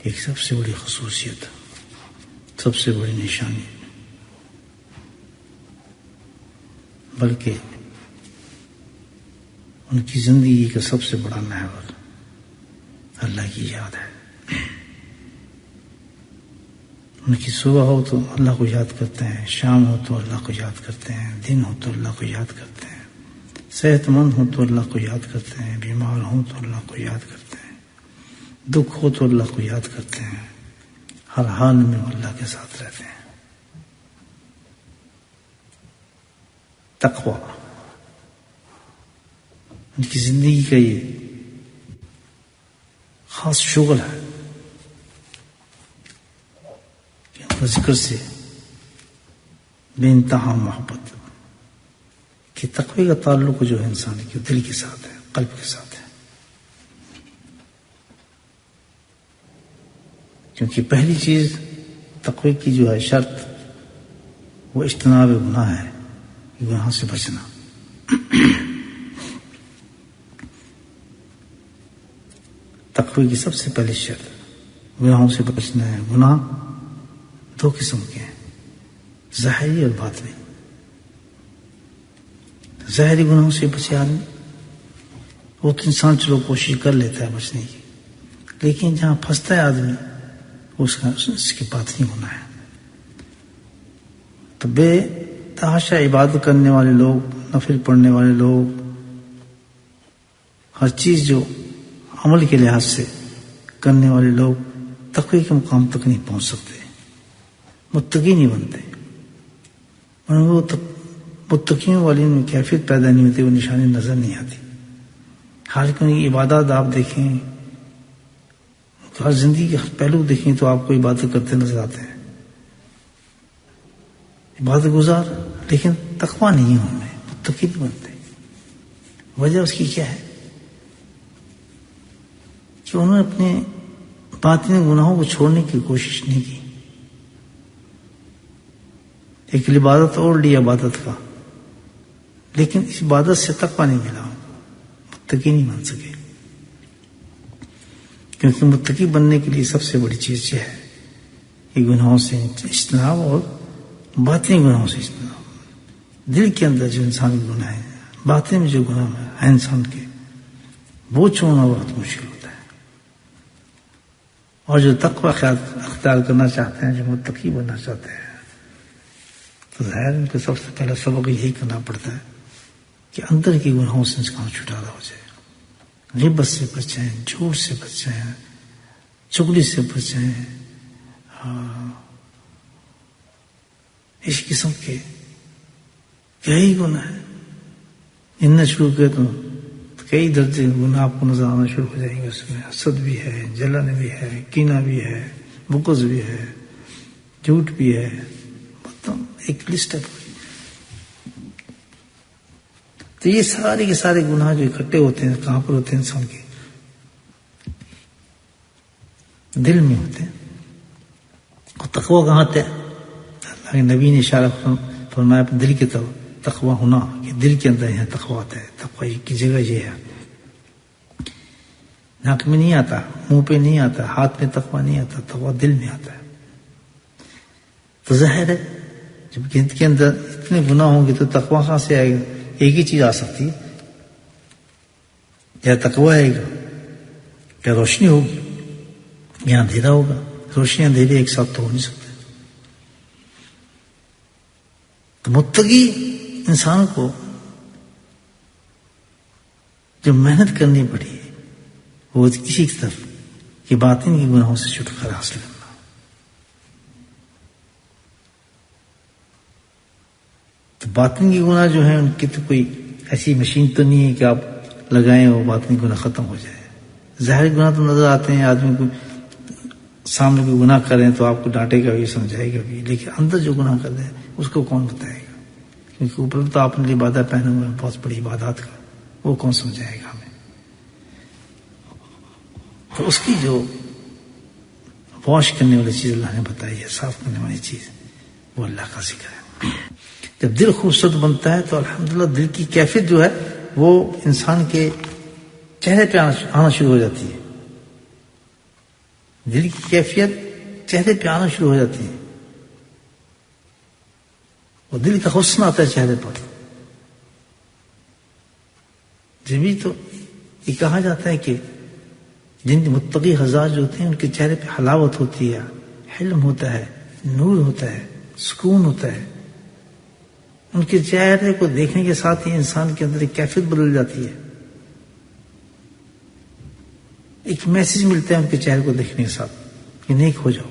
ایک سب سے بڑی خصوصیت، سب سے بڑی نشانی، بلکہ ان کی زندگی کا سب سے بڑا محور اللہ کی یاد ہے۔ ان کی صبح ہو تو اللہ کو یاد کرتے ہیں، شام ہو تو اللہ کو یاد کرتے ہیں، دن ہو تو اللہ کو یاد کرتے ہیں، صحت مند ہو تو اللہ کو یاد کرتے ہیں، بیمار ہوں تو اللہ کو یاد کرتے ہیں، دکھ ہو تو اللہ کو یاد کرتے ہیں، ہر حال میں وہ اللہ کے ساتھ رہتے ہیں۔ تقویٰ ان کی زندگی کا یہ خاص شغل ہے کہ ان کا ذکر سے بے انتہا محبت، کہ تقوی کا تعلق جو ہے انسان کے دل کے ساتھ ہے، قلب کے ساتھ ہے، کیونکہ پہلی چیز تقوی کی جو ہے شرط وہ اجتناب گناہ ہے، گناہ سے بچنا۔ تقوی کی سب سے پہلی شرط گناہوں سے بچنا ہے۔ گناہ دو قسم کے ہیں، ظاہری اور باطنی۔ ظاہری گناہوں سے بچے آدمی، وہ تو انسان چلو کوشش کر لیتا ہے بچنے کی، لیکن جہاں پھنستا ہے آدمی اس کی باطنی گناہ ہے۔ تو بے تحاشا عبادت کرنے والے لوگ، نفل پڑھنے والے لوگ، ہر چیز جو عمل کے لحاظ سے کرنے والے لوگ تقوی کے مقام تک نہیں پہنچ سکتے، متقی نہیں بنتے، اور وہ متقیوں والی ان میں کیفیت پیدا نہیں ہوتی، وہ نشانی نظر نہیں آتی۔ حالانکہ ان کی عبادات آپ دیکھیں، ہر زندگی کے پہلو دیکھیں تو آپ کو عبادت کرتے نظر آتے ہیں، عبادت گزار، لیکن تقویٰ نہیں ہے ان میں، متقی نہیں بنتے۔ وجہ اس کی کیا ہے کہ انہوں نے اپنے باطنی گناہوں کو چھوڑنے کی کوشش نہیں کی۔ ایک عبادت اور لی عبادت کا، لیکن اس عبادت سے تقویٰ نہیں ملا، متقی نہیں بن سکے۔ کیونکہ متقی بننے کے لیے سب سے بڑی چیز یہ ہے کہ گناہوں سے اجتناب، اور باطنی گناہوں سے اجتناب۔ دل کے اندر جو انسان کے گناہ ہیں، باطن میں جو گناہ ہے انسان کے، وہ چھوڑنا بہت مشکل ہوتا ہے۔ اور جو تقویٰ اختیار کرنا چاہتے ہیں، جو متقی بننا چاہتے ہیں، تو ظاہر ان کو سب سے پہلا سبق یہی کرنا پڑتا ہے کہ اندر کی گناہوں سے انسان چھٹکارا ہو جائے، غیبت سے بچیں، جھوٹ سے بچیں، چغلی سے بچیں، اس قسم کے کئی گناہ ہیں۔ ان نے شروع کیا تو کئی درجے گناہ آپ کو نظر آنا شروع ہو جائیں گے۔ اس میں حسد بھی ہے، جلن بھی ہے، کینہ بھی ہے، بغض بھی ہے، جھوٹ بھی ہے، مطلب ایک لسٹ ہے۔ تو یہ سارے کے سارے گناہ جو اکٹھے ہوتے ہیں، کہاں پر ہوتے ہیں؟ انسان کے دل میں ہوتے ہیں۔ اور تقویٰ کہاں آتا ہے؟ اللہ کے نبی نے اشارہ فرمایا اپنے دل کی طرف، تقویٰ ہونا، کہ دل کے اندر یہاں تقویٰ آتا ہے۔ تقویٰ کی جگہ یہ ہے، ناک میں نہیں آتا، منہ پہ نہیں آتا، ہاتھ میں تقویٰ نہیں آتا، تقویٰ دل میں آتا ہے۔ تو ظاہر ہے جب گند کے اندر اتنے گناہ ہوں گے تو تقویٰ کہاں سے آئے گا؟ ایک ہی چیز آ سکتی ہے، یا تقویٰ آئے گا یا روشنی ہوگی، یا اندھیرا ہوگا۔ روشنی اندھیرے ایک ساتھ تو ہو نہیں سکتے۔ تو متقی انسان کو جو محنت کرنی پڑی ہے وہ اسی کی طرف کہ باطن کی گناہوں سے چھٹکارا حاصل کرنا۔ تو باطن کی گناہ جو ہے ان کی تو کوئی ایسی مشین تو نہیں ہے کہ آپ لگائیں اور باطن گناہ ختم ہو جائے۔ ظاہری گناہ تو نظر آتے ہیں، آدمی کو سامنے کوئی گناہ کریں تو آپ کو ڈانٹے گا بھی، سمجھائے گا بھی، لیکن اندر جو گناہ کر دیں اس کو کون بتائے گا؟ کیونکہ اوپر تو آپ نے لبادہ پہنے ہوئے بہت بڑی عبادات کا، وہ کون سمجھائے گا ہمیں؟ تو اس کی جو واش کرنے والی چیز اللہ نے بتائی ہے، صاف کرنے والی چیز، وہ اللہ کا ذکر ہے۔ جب دل خوبصورت بنتا ہے تو الحمدللہ دل کی کیفیت جو ہے وہ انسان کے چہرے پہ آنا شروع ہو جاتی ہے۔ دل کی کیفیت چہرے پہ آنا شروع ہو جاتی ہے، اور دل کا حسن آتا ہے چہرے پر. جبھی تو یہ کہا جاتا ہے کہ جن متقی حضرات جو ہوتے ہیں ان کے چہرے پہ حلاوت ہوتی ہے، حلم ہوتا ہے، نور ہوتا ہے، سکون ہوتا ہے. ان کے چہرے کو دیکھنے کے ساتھ ہی انسان کے اندر ایک کیفیت بدل جاتی ہے، ایک میسج ملتا ہے ان کے چہرے کو دیکھنے کے ساتھ کہ نیک ہو جاؤ.